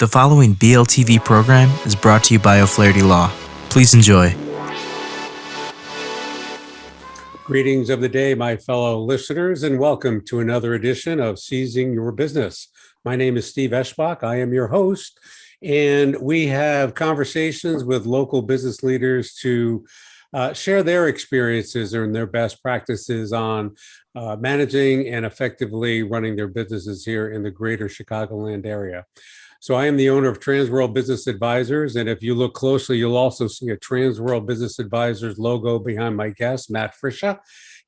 The following BLTV program is brought to you by O'Flaherty Law. Please enjoy. Greetings of the day, my fellow listeners, and welcome to another edition of Seizing Your Business. My name is Steve Eschbach. I am your host, and we have conversations with local business leaders to share their experiences and their best practices on managing and effectively running their businesses here in the greater Chicagoland area. So I am the owner of Transworld Business Advisors, and if you look closely, you'll also see a Transworld Business Advisors logo behind my guest, Matt Friscia.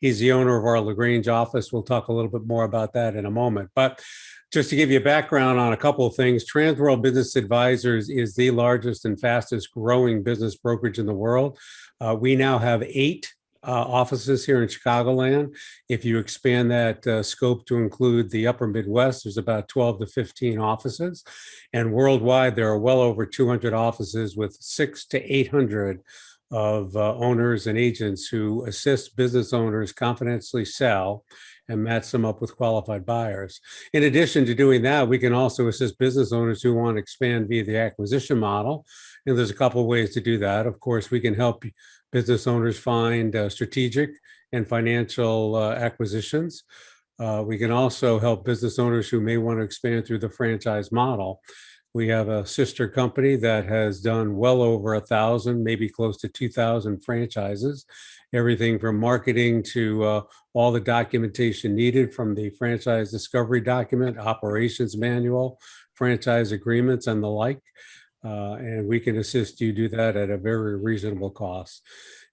He's the owner of our LaGrange office. We'll talk a little bit more about that in a moment. But just to give you a background on a couple of things, Transworld Business Advisors is the largest and fastest growing business brokerage in the world. We now have 8 offices here in Chicagoland. If you expand that scope to include the upper Midwest, there's about 12 to 15 offices. And worldwide, there are well over 200 offices with 600 to 800 of owners and agents who assist business owners confidentially sell and match them up with qualified buyers. In addition to doing that, we can also assist business owners who want to expand via the acquisition model. And there's a couple of ways to do that. Of course, we can help business owners find strategic and financial acquisitions. We can also help business owners who may want to expand through the franchise model. We have a sister company that has done well over 1,000, maybe close to 2,000 franchises, everything from marketing to all the documentation needed from the franchise discovery document, operations manual, franchise agreements, and the like. And we can assist you do that at a very reasonable cost.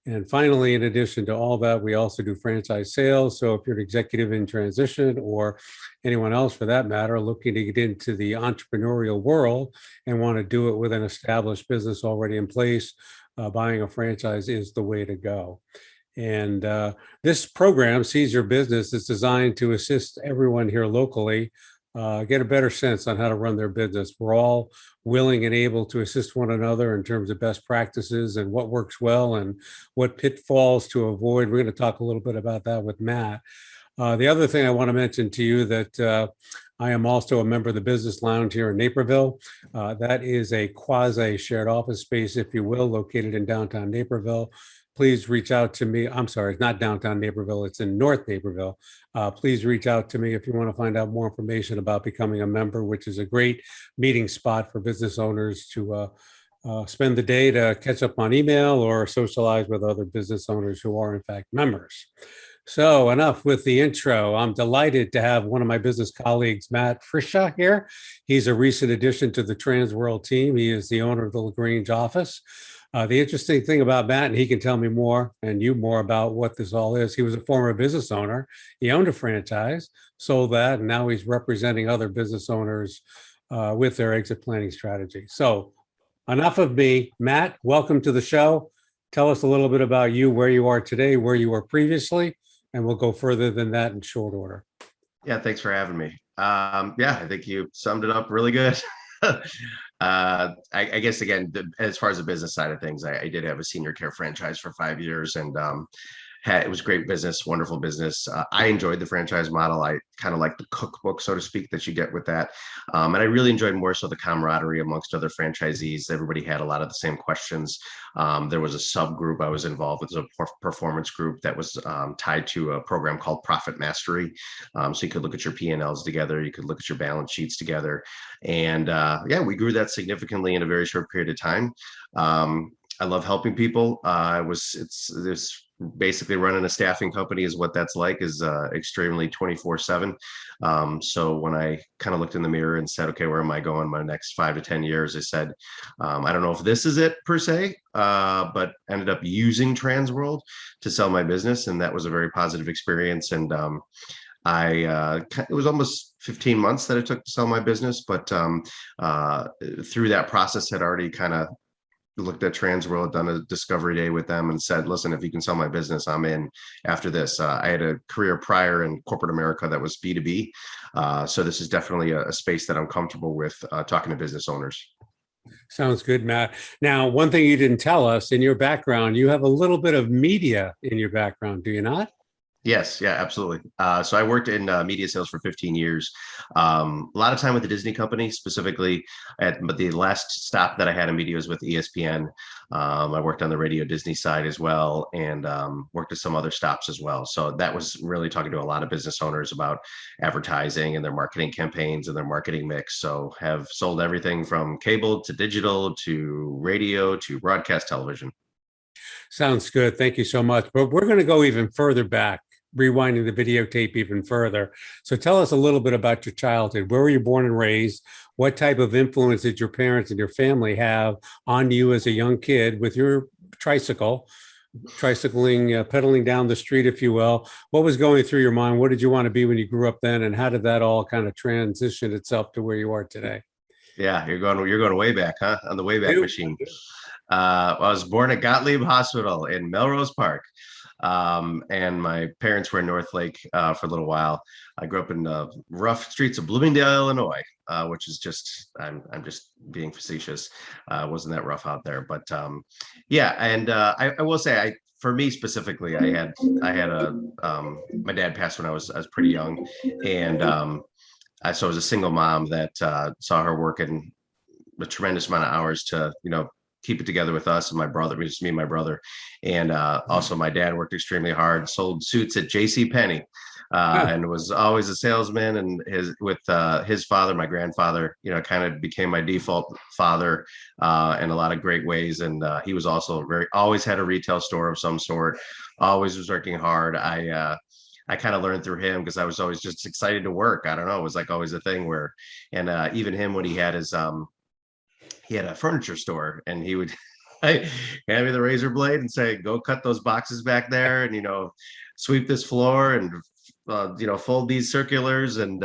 And finally, in addition to all that, we also do franchise sales. So if you're an executive in transition or anyone else for that matter, looking to get into the entrepreneurial world and want to do it with an established business already in place, buying a franchise is the way to go. And this program, Seize Your Business, is designed to assist everyone here locally get a better sense on how to run their business. We're all willing and able to assist one another in terms of best practices and what works well and what pitfalls to avoid. We're going to talk a little bit about that with Matt. The other thing I want to mention to you that I am also a member of the Business Lounge here in Naperville. That is a quasi shared office space, if you will, located in downtown Naperville. Please reach out to me. I'm sorry, it's not downtown Naperville, it's in North Naperville. Please reach out to me if you want to find out more information about becoming a member, which is a great meeting spot for business owners to spend the day to catch up on email or socialize with other business owners who are in fact members. So enough with the intro. I'm delighted to have one of my business colleagues, Matt Friscia, here. He's a recent addition to the Transworld team. He is the owner of the LaGrange office. The interesting thing about Matt, and he can tell me more and you more about what this all is. He was a former business owner. He owned a franchise, sold that, and now he's representing other business owners with their exit planning strategy. So enough of me. Matt, welcome to the show. Tell us a little bit about you, where you are today, where you were previously, and we'll go further than that in short order. Yeah, thanks for having me. I think you summed it up really good. I guess, again, as far as the business side of things, I did have a senior care franchise for 5 years, and it was great business, wonderful business. I enjoyed the franchise model. I kind of like the cookbook, so to speak, that you get with that. And I really enjoyed more so the camaraderie amongst other franchisees. Everybody had a lot of the same questions. There was a subgroup I was involved with, a performance group that was tied to a program called Profit Mastery. So you could look at your P&Ls together, you could look at your balance sheets together. And we grew that significantly in a very short period of time. I love helping people. It's basically running a staffing company is what that's like, is extremely 24/7. So when I kind of looked in the mirror and said, okay, where am I going my next 5 to 10 years? I said, I don't know if this is it per se, but ended up using Transworld to sell my business. And that was a very positive experience. And it was almost 15 months that it took to sell my business, but through that process had already kind of looked at Transworld, done a discovery day with them and said, listen, if you can sell my business, I'm in after this. I had a career prior in corporate America that was B2B. So this is definitely a space that I'm comfortable with talking to business owners. Sounds good, Matt. Now, one thing you didn't tell us in your background, you have a little bit of media in your background, do you not? Yes, yeah, absolutely. So I worked in media sales for 15 years. A lot of time with the Disney company, specifically but the last stop that I had in media was with ESPN. I worked on the radio Disney side as well, and worked at some other stops as well. So that was really talking to a lot of business owners about advertising and their marketing campaigns and their marketing mix. So have sold everything from cable to digital to radio to broadcast television. Sounds good. Thank you so much. But we're going to go even further back, rewinding the videotape even further. So tell us a little bit about your childhood. Where were you born and raised? What type of influence did your parents and your family have on you as a young kid with your tricycle, tricycling, pedaling down the street, if you will? What was going through your mind? What did you want to be when you grew up then? And how did that all kind of transition itself to where you are today? Yeah, you're going way back, huh? On the Wayback Dude. Machine. I was born at Gottlieb Hospital in Melrose Park, and my parents were in North Lake for a little while. I grew up in the rough streets of Bloomingdale, Illinois, which is I'm just being facetious. Wasn't that rough out there, but yeah. And I will say, for me specifically, my dad passed when I was pretty young, and so I was a single mom that saw her working a tremendous amount of hours to, keep it together with us and my brother, just me and my brother. And also my dad worked extremely hard, sold suits at J.C. Penney, and was always a salesman. And his father, my grandfather, kind of became my default father in a lot of great ways. And he was also always had a retail store of some sort, always was working hard. I kind of learned through him because I was always just excited to work. I don't know. It was like always a thing and even him, when he had he had a furniture store, and he would hand me the razor blade and say, go cut those boxes back there and, sweep this floor and, fold these circulars. And,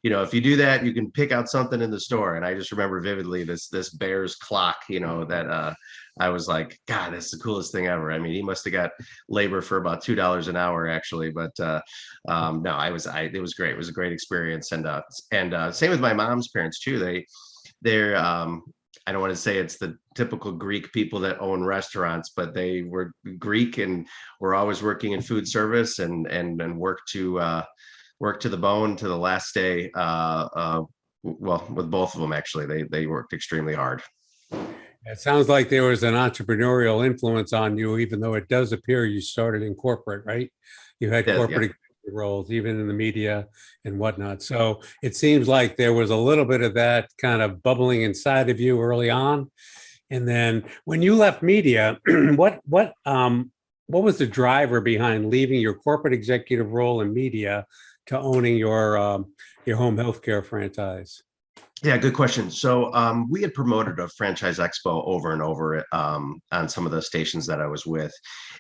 if you do that, you can pick out something in the store. And I just remember vividly this Bears clock, that I was like, God, that's the coolest thing ever. I mean, he must have got labor for about $2 an hour, actually. But no, it was great. It was a great experience. And same with my mom's parents too. They're I don't want to say it's the typical Greek people that own restaurants, but they were Greek and were always working in food service and work to the bone to the last day. Well, with both of them, actually, they worked extremely hard. It sounds like there was an entrepreneurial influence on you, even though it does appear you started in corporate, right? You had corporate roles, even in the media and whatnot. So it seems like there was a little bit of that kind of bubbling inside of you early on. And then when you left media, what was the driver behind leaving your corporate executive role in media to owning your home healthcare franchise? Yeah, good question. So we had promoted a franchise expo over and over on some of the stations that I was with.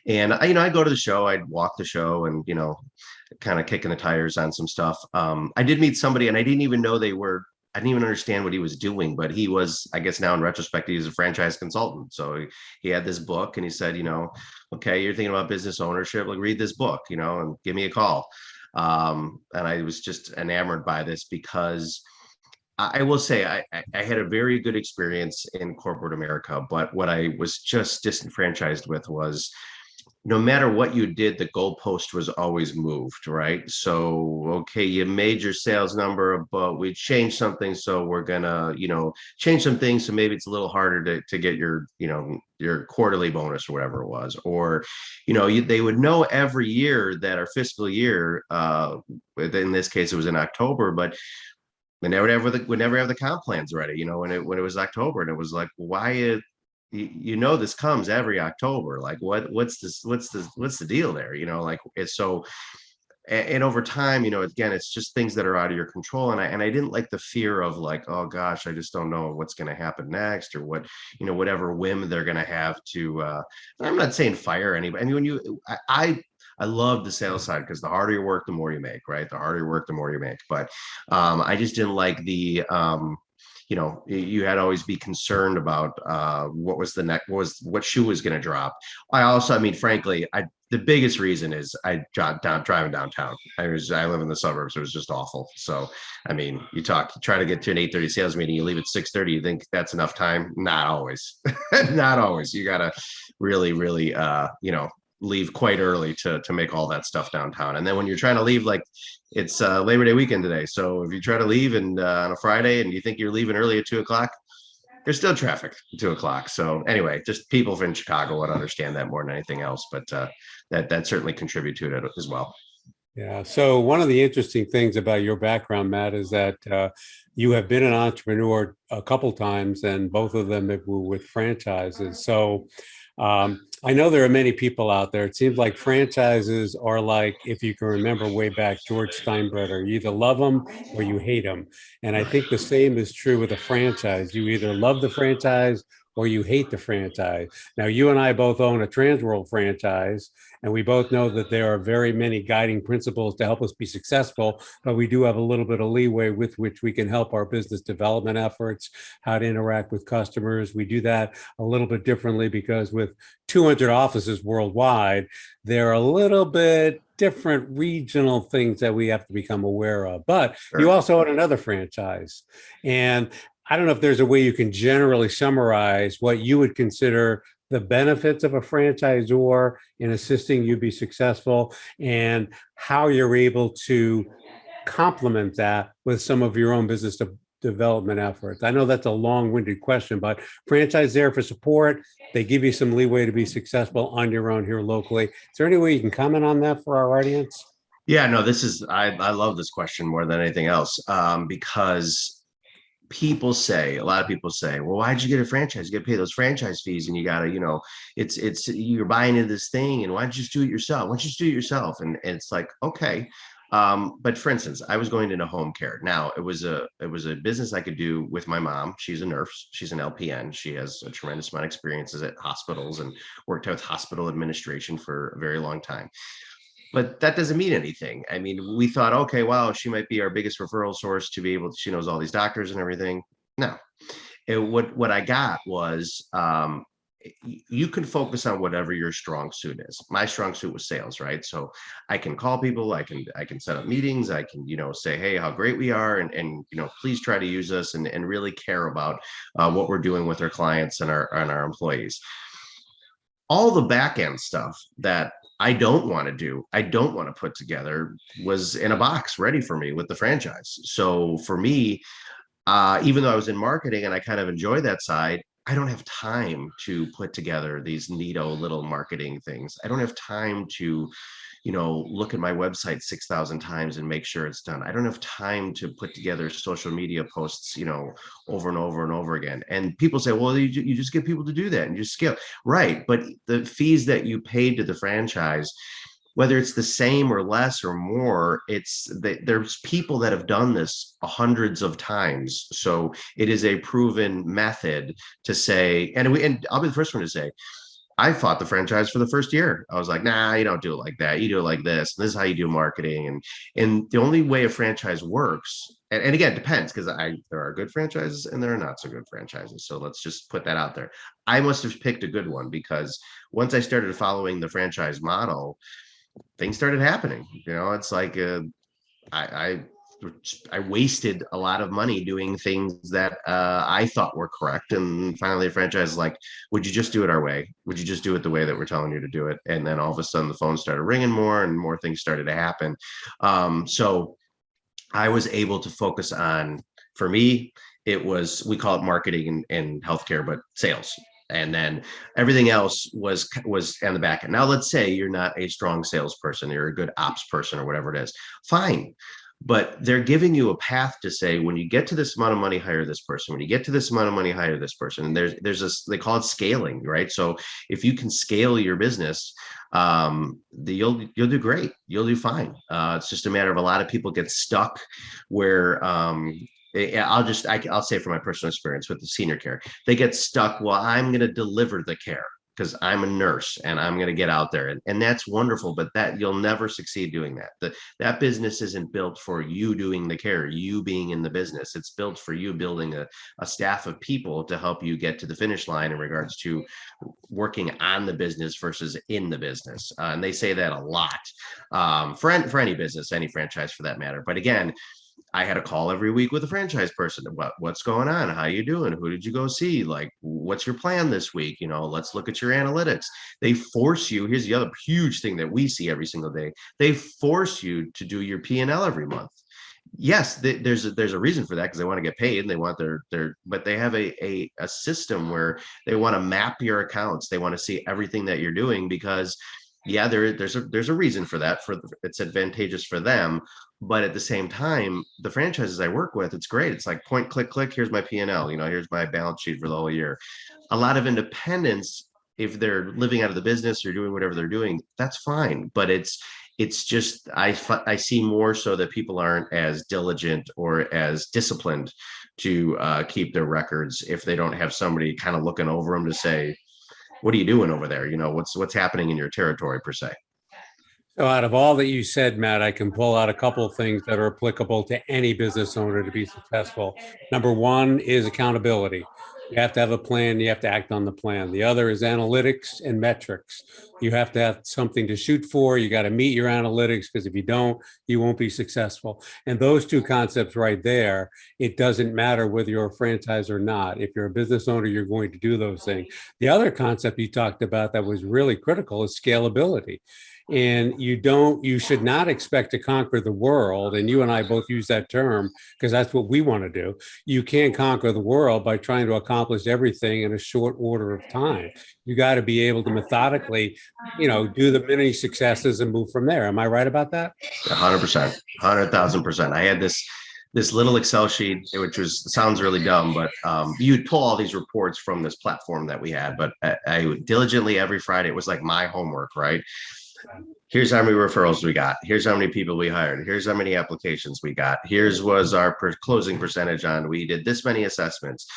And, I'd go to the show, I'd walk the show and, kind of kicking the tires on some stuff. I did meet somebody, and I didn't even know I didn't even understand what he was doing, but he was, I guess now in retrospect, he's a franchise consultant. So he had this book and he said, okay, you're thinking about business ownership, like read this book, and give me a call. And I was just enamored by this because I will say I had a very good experience in corporate America, but what I was just disenfranchised with was no matter what you did, the goalpost was always moved, right? So, okay, you made your sales number, but we changed something. So we're gonna, change some things. So maybe it's a little harder to get your quarterly bonus or whatever it was. Or, they would know every year that our fiscal year, in this case, it was in October, but we never have the comp plans ready, when it was October. And it was like, why this comes every October. Like what's the deal there? Like it's so, and over time, again, it's just things that are out of your control. And I didn't like the fear of like, oh gosh, I just don't know what's going to happen next, or what, whatever whim they're going to have to, I'm not saying fire anybody. I mean, I love the sales side because the harder you work, the more you make, right? The harder you work, the more you make. But I just didn't like the, you had to always be concerned about what shoe was going to drop. Frankly, the biggest reason is driving downtown. I live in the suburbs. It was just awful. So, you try to get to an 8:30 sales meeting, you leave at 6:30. You think that's enough time? Not always. Not always. You got to really, really, leave quite early to make all that stuff downtown. And then when you're trying to leave, like it's Labor Day weekend today, so if you try to leave and on a Friday and you think you're leaving early at 2 o'clock, there's still traffic at 2 o'clock. So anyway, just people from Chicago would understand that more than anything else, but that certainly contribute to it as well. Yeah. So one of the interesting things about your background, Matt, is that you have been an entrepreneur a couple times, and both of them were with franchises. So I know there are many people out there. It seems like franchises are like, if you can remember way back, George Steinbrenner, you either love them or you hate them. And I think the same is true with a franchise. You either love the franchise or you hate the franchise. Now, you and I both own a Transworld franchise, and we both know that there are very many guiding principles to help us be successful, but we do have a little bit of leeway with which we can help our business development efforts, how to interact with customers. We do that a little bit differently because with 200 offices worldwide, there are a little bit different regional things that we have to become aware of. But Sure. You also own another franchise. And I don't know if there's a way you can generally summarize what you would consider the benefits of a franchisor in assisting you be successful and how you're able to complement that with some of your own business development efforts. I know that's a long-winded question, but franchise there for support. They give you some leeway to be successful on your own here locally. Is there any way you can comment on that for our audience? Yeah, no, I love this question more than anything else, because a lot of people say, well, why'd you get a franchise? You got to pay those franchise fees, and you got to, you're buying into this thing, and why don't you just do it yourself? Why don't you just do it yourself? And it's like, okay. But for instance, I was going into home care. Now it was a business I could do with my mom. She's a nurse. She's an LPN. She has a tremendous amount of experiences at hospitals and worked with hospital administration for a very long time. But that doesn't mean anything. I mean, we thought, okay, wow, she might be our biggest referral source to be able to, she knows all these doctors and everything. No, what I got was, you can focus on whatever your strong suit is. My strong suit was sales, right? So I can call people, I can set up meetings, I can, say, hey, how great we are, and please try to use us and really care about what we're doing with our clients and our employees. All the back end stuff that I don't want to do, I don't want to put together, was in a box ready for me with the franchise. So for me, even though I was in marketing and I kind of enjoy that side, I don't have time to put together these neato little marketing things. I don't have time to, look at my website 6,000 times and make sure it's done. I don't have time to put together social media posts, over and over and over again. And people say, well, you just get people to do that and you scale. Right. But the fees that you paid to the franchise, whether it's the same or less or more, there's people that have done this hundreds of times. So it is a proven method to say, and I'll be the first one to say, I fought the franchise for the first year. I was like, nah, you don't do it like that. You do it like this. This is how you do marketing. And the only way a franchise works, and again, it depends, because there are good franchises and there are not so good franchises. So let's just put that out there. I must have picked a good one, because once I started following the franchise model, things started happening. It's like I wasted a lot of money doing things that I thought were correct. And finally, the franchise is like, would you just do it our way? Would you just do it the way that we're telling you to do it? And then all of a sudden the phone started ringing more and more things started to happen. So I was able to focus on, for me, we call it marketing and healthcare, but sales. And then everything else was on the back end. Now, let's say you're not a strong salesperson, you're a good ops person or whatever it is. Fine. But they're giving you a path to say, when you get to this amount of money, hire this person. When you get to this amount of money, hire this person. And they call it scaling, right? So if you can scale your business, you'll do great. You'll do fine. It's just a matter of, a lot of people get stuck where, I'll say from my personal experience with the senior care, they get stuck. Well, I'm going to deliver the care because I'm a nurse and I'm going to get out there. And that's wonderful, but that you'll never succeed doing that. That business isn't built for you doing the care, you being in the business. It's built for you building a staff of people to help you get to the finish line in regards to working on the business versus in the business. And they say that a lot, for any business, any franchise for that matter. But again, I had a call every week with a franchise person. What's going on? How you doing? Who did you go see? Like, what's your plan this week? Let's look at your analytics. They force you. Here's the other huge thing that we see every single day. They force you to do your P&L every month. Yes, there's a reason for that, because they want to get paid and they want but they have a system where they want to map your accounts. They want to see everything that you're doing, because there's a reason for that. It's advantageous for them, but at the same time, the franchises I work with, it's great. It's like point, click, click. Here's my P&L. Here's my balance sheet for the whole year. A lot of independents, if they're living out of the business or doing whatever they're doing, that's fine. But it's just, I see more so that people aren't as diligent or as disciplined to keep their records if they don't have somebody kind of looking over them to say, what are you doing over there? What's happening in your territory per se. So out of all that you said, Matt, I can pull out a couple of things that are applicable to any business owner to be successful. Number one is accountability. You have to have a plan. You have to act on the plan. The other is analytics and metrics. You have to have something to shoot for. You got to meet your analytics, because if you don't, you won't be successful. And those two concepts right there, it doesn't matter whether you're a franchise or not. If you're a business owner, you're going to do those things. The other concept you talked about that was really critical is scalability. And you should not expect to conquer the world. And you and I both use that term because that's what we want to do. You can't conquer the world by trying to accomplish everything in a short order of time. You got to be able to methodically, do the many successes and move from there. Am I right about that? 100%, 100,000%. I had this little Excel sheet, which sounds really dumb, but you'd pull all these reports from this platform that we had. But I would diligently every Friday, it was like my homework, right? Here's how many referrals we got. Here's how many people we hired. Here's how many applications we got. Here's was our closing percentage on. We did this many assessments.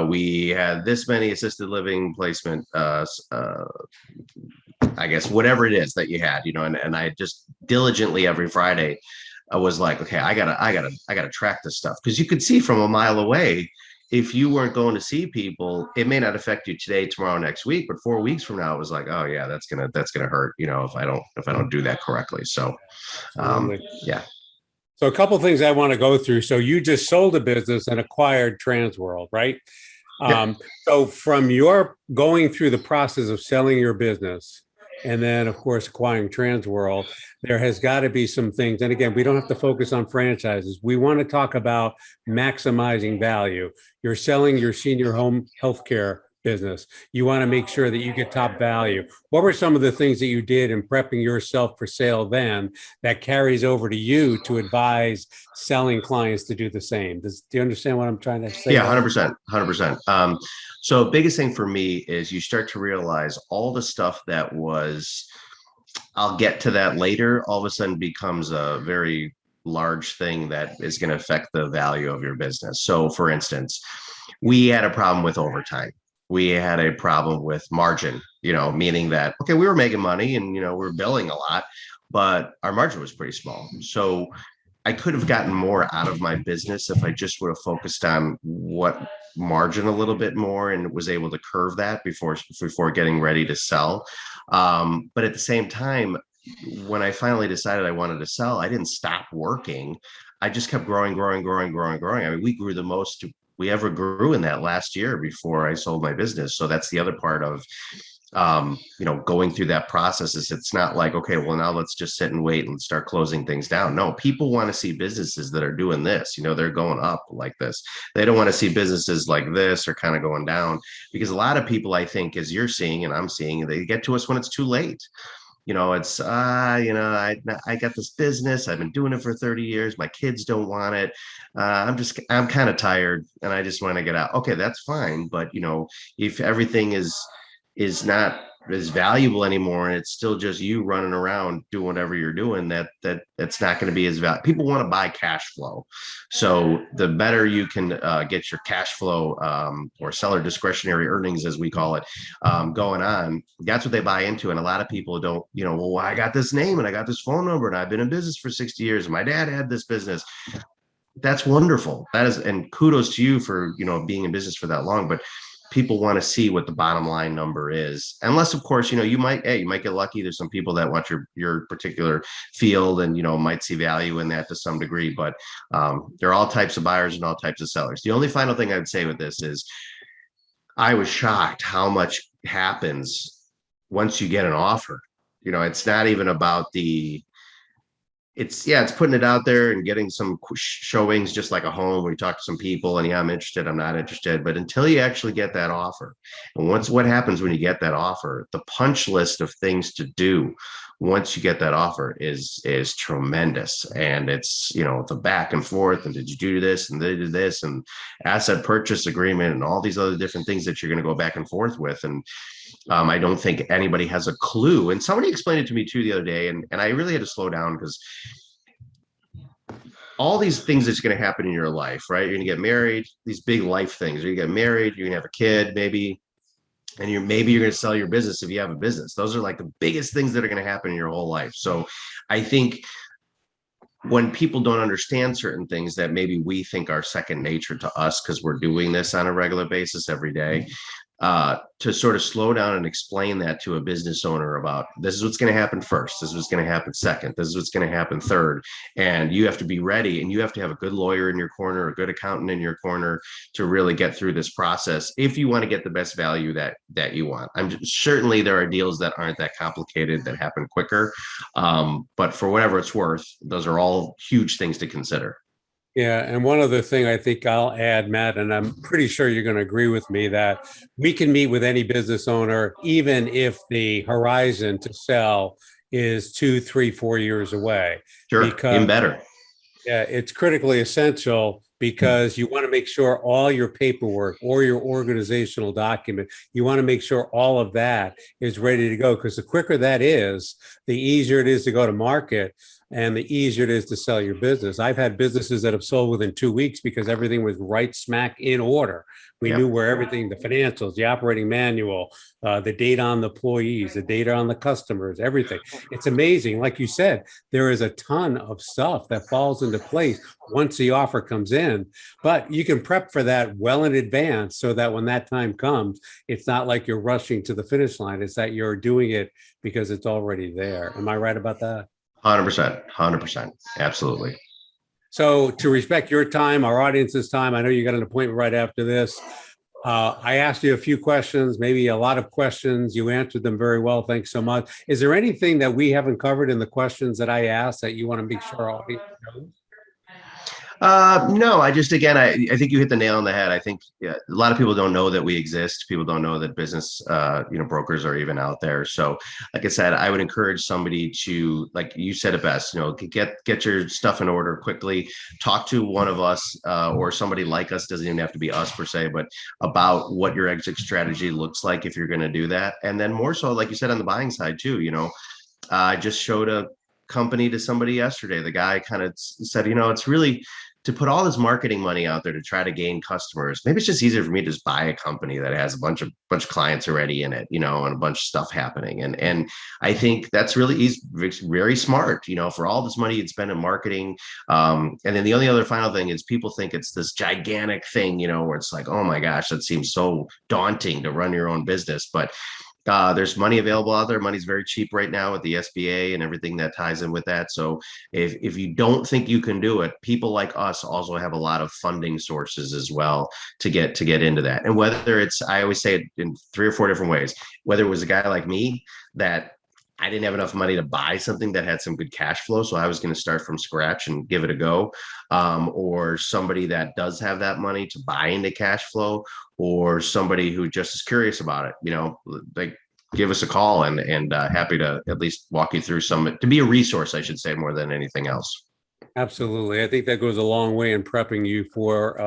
We had this many assisted living placement. I guess whatever it is that you had, and I just diligently every Friday, I was like, okay, I gotta track this stuff, because you could see from a mile away. If you weren't going to see people, it may not affect you today, tomorrow, next week, but 4 weeks from now, it was like, oh yeah, that's gonna hurt, if I don't do that correctly. So, yeah. So a couple of things I want to go through. So you just sold a business and acquired Transworld, right? Yeah. So from your going through the process of selling your business, and then, of course, acquiring Transworld, there has got to be some things. And again, we don't have to focus on franchises. We want to talk about maximizing value. You're selling your senior home healthcare business. You want to make sure that you get top value. What were some of the things that you did in prepping yourself for sale then that carries over to you to advise selling clients to do the same? Do you understand what I'm trying to say? Yeah, 100%, 100%. So biggest thing for me is you start to realize all the stuff that was, I'll get to that later, all of a sudden becomes a very large thing that is going to affect the value of your business. So for instance, we had a problem with overtime. We had a problem with margin, meaning that, okay, we were making money and, we were billing a lot, but our margin was pretty small. So I could have gotten more out of my business if I just would have focused on what margin a little bit more and was able to curve that before getting ready to sell. But at the same time, when I finally decided I wanted to sell, I didn't stop working. I just kept growing. I mean, we grew the most we ever grew in that last year before I sold my business. So that's the other part of, going through that process. Is it's not like, okay, well, now let's just sit and wait and start closing things down. No, people want to see businesses that are doing this, they're going up like this. They don't want to see businesses like this or kind of going down, because a lot of people, I think, as you're seeing and I'm seeing, they get to us when it's too late. It's, I got this business. I've been doing it for 30 years. My kids don't want it. I'm kind of tired and I just want to get out. Okay, that's fine. But, if everything is not as valuable anymore and it's still just you running around doing whatever you're doing, that's not going to be as valuable. People want to buy cash flow. So the better you can get your cash flow or seller discretionary earnings, as we call it, going on, that's what they buy into. And a lot of people don't, well, I got this name and I got this phone number and I've been in business for 60 years. And my dad had this business. That's wonderful. That is, and kudos to you for, being in business for that long, but people want to see what the bottom line number is. Unless, of course, you might get lucky. There's some people that watch your particular field and, might see value in that to some degree, but there are all types of buyers and all types of sellers. The only final thing I'd say with this is I was shocked how much happens once you get an offer. It's not even about it's putting it out there and getting some showings, just like a home where you talk to some people and, yeah, I'm interested, I'm not interested. But until you actually get that offer, and what happens when you get that offer, the punch list of things to do once you get that offer is tremendous. And it's, the back and forth, and did you do this, and they did this, and asset purchase agreement, and all these other different things that you're going to go back and forth with. And I don't think anybody has a clue. And somebody explained it to me too the other day, and I really had to slow down, because all these things that's going to happen in your life, right? You're going to get married, these big life things. You get married, you're going to have a kid, maybe, and maybe you're going to sell your business if you have a business. Those are like the biggest things that are going to happen in your whole life. So I think when people don't understand certain things that maybe we think are second nature to us because we're doing this on a regular basis every day, to sort of slow down and explain that to a business owner about, this is what's going to happen first, this is what's going to happen second, this is what's going to happen third. And you have to be ready, and you have to have a good lawyer in your corner, a good accountant in your corner, to really get through this process if you want to get the best value that you want. Certainly there are deals that aren't that complicated, that happen quicker. But for whatever it's worth, those are all huge things to consider. Yeah, and one other thing I think I'll add, Matt, and I'm pretty sure you're going to agree with me, that we can meet with any business owner, even if the horizon to sell is 2, 3, 4 years away. Sure, Because even better. yeah, it's critically essential, because you want to make sure all your paperwork or your organizational document, you want to make sure all of that is ready to go. Because the quicker that is, the easier it is to go to market, and the easier it is to sell your business. I've had businesses that have sold within 2 weeks because everything was right smack in order. We knew where everything, the financials, the operating manual, the data on the employees, the data on the customers, everything. It's amazing. Like you said, there is a ton of stuff that falls into place once the offer comes in, but you can prep for that well in advance, so that when that time comes, it's not like you're rushing to the finish line. It's that you're doing it because it's already there. Am I right about that? 100%, 100%, absolutely. So, to respect your time, our audience's time, I know you got an appointment right after this. I asked you a few questions, maybe a lot of questions. You answered them very well. Thanks so much. Is there anything that we haven't covered in the questions that I asked that you want to make sure our audience knows? No, again, I think you hit the nail on the head. I think, yeah, a lot of people don't know that we exist. People don't know that business, brokers are even out there. So, like I said, I would encourage somebody to, like you said it best, get your stuff in order quickly. Talk to one of us, or somebody like us. Doesn't even have to be us per se, but about what your exit strategy looks like if you're going to do that. And then more so, like you said, on the buying side too, I just showed a company to somebody yesterday. The guy kind of said, it's really, to put all this marketing money out there to try to gain customers, maybe it's just easier for me to just buy a company that has a bunch of clients already in it, and a bunch of stuff happening. And I think that's really easy, very smart, for all this money you'd spend in marketing. And then the only other final thing is, people think it's this gigantic thing, where it's like, oh my gosh, that seems so daunting to run your own business. But there's money available out there. Money's very cheap right now with the SBA and everything that ties in with that. So if you don't think you can do it, people like us also have a lot of funding sources as well to get into that. And whether it's, I always say it in 3 or 4 different ways, whether it was a guy like me that I didn't have enough money to buy something that had some good cash flow, so I was going to start from scratch and give it a go, or somebody that does have that money to buy into cash flow, or somebody who just is curious about it, like, give us a call, and happy to at least walk you through to be a resource, I should say, more than anything else. Absolutely. I think that goes a long way in prepping you for,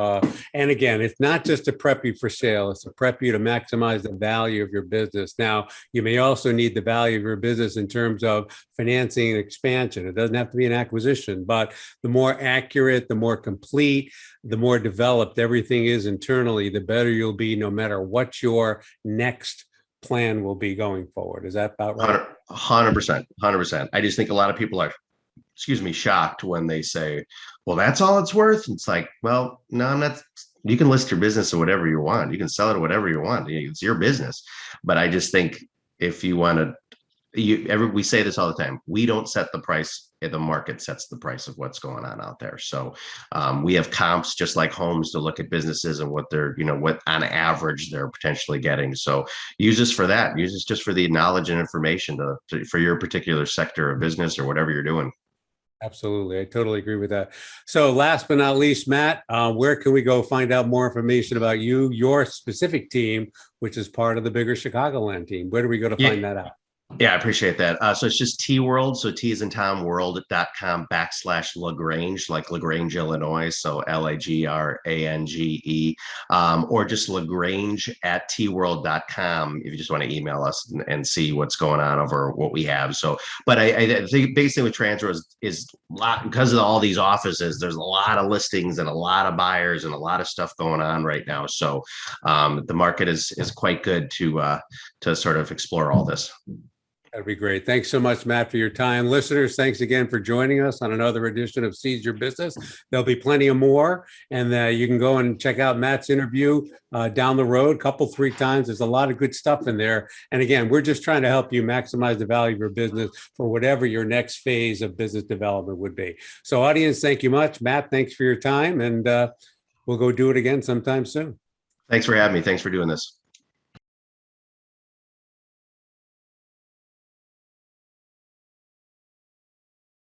and again, it's not just to prep you for sale, it's to prep you to maximize the value of your business. Now, you may also need the value of your business in terms of financing and expansion. It doesn't have to be an acquisition, but the more accurate, the more complete, the more developed everything is internally, the better you'll be, no matter what your next plan will be going forward. Is that about right? 100%, 100%. I just think a lot of people are, shocked when they say, well, that's all it's worth. It's like, well, no, I'm not. You can list your business or whatever you want. You can sell it whatever you want. It's your business. But I just think, if you want to we say this all the time. We don't set the price. The market sets the price of what's going on out there. So we have comps just like homes to look at businesses and what they're, what on average they're potentially getting. So use this for that. Use this just for the knowledge and information for your particular sector of business or whatever you're doing. Absolutely. I totally agree with that. So last but not least, Matt, where can we go find out more information about you, your specific team, which is part of the bigger Chicagoland team? Where do we go to find that out? Yeah, I appreciate that. So it's just T-World. So T is in Tom world.com/LaGrange, like LaGrange, Illinois. So LAGRANGE, or just LaGrange@tworld.com if you just want to email us and see what's going on over what we have. So, but I think basically with Transworld is a lot because of all these offices, there's a lot of listings and a lot of buyers and a lot of stuff going on right now. So the market is quite good to sort of explore all this. That'd be great. Thanks so much, Matt, for your time. Listeners, thanks again for joining us on another edition of Seize Your Business. There'll be plenty of more, and you can go and check out Matt's interview down the road, 3 times. There's a lot of good stuff in there. And again, we're just trying to help you maximize the value of your business for whatever your next phase of business development would be. So audience, thank you much. Matt, thanks for your time, and we'll go do it again sometime soon. Thanks for having me. Thanks for doing this.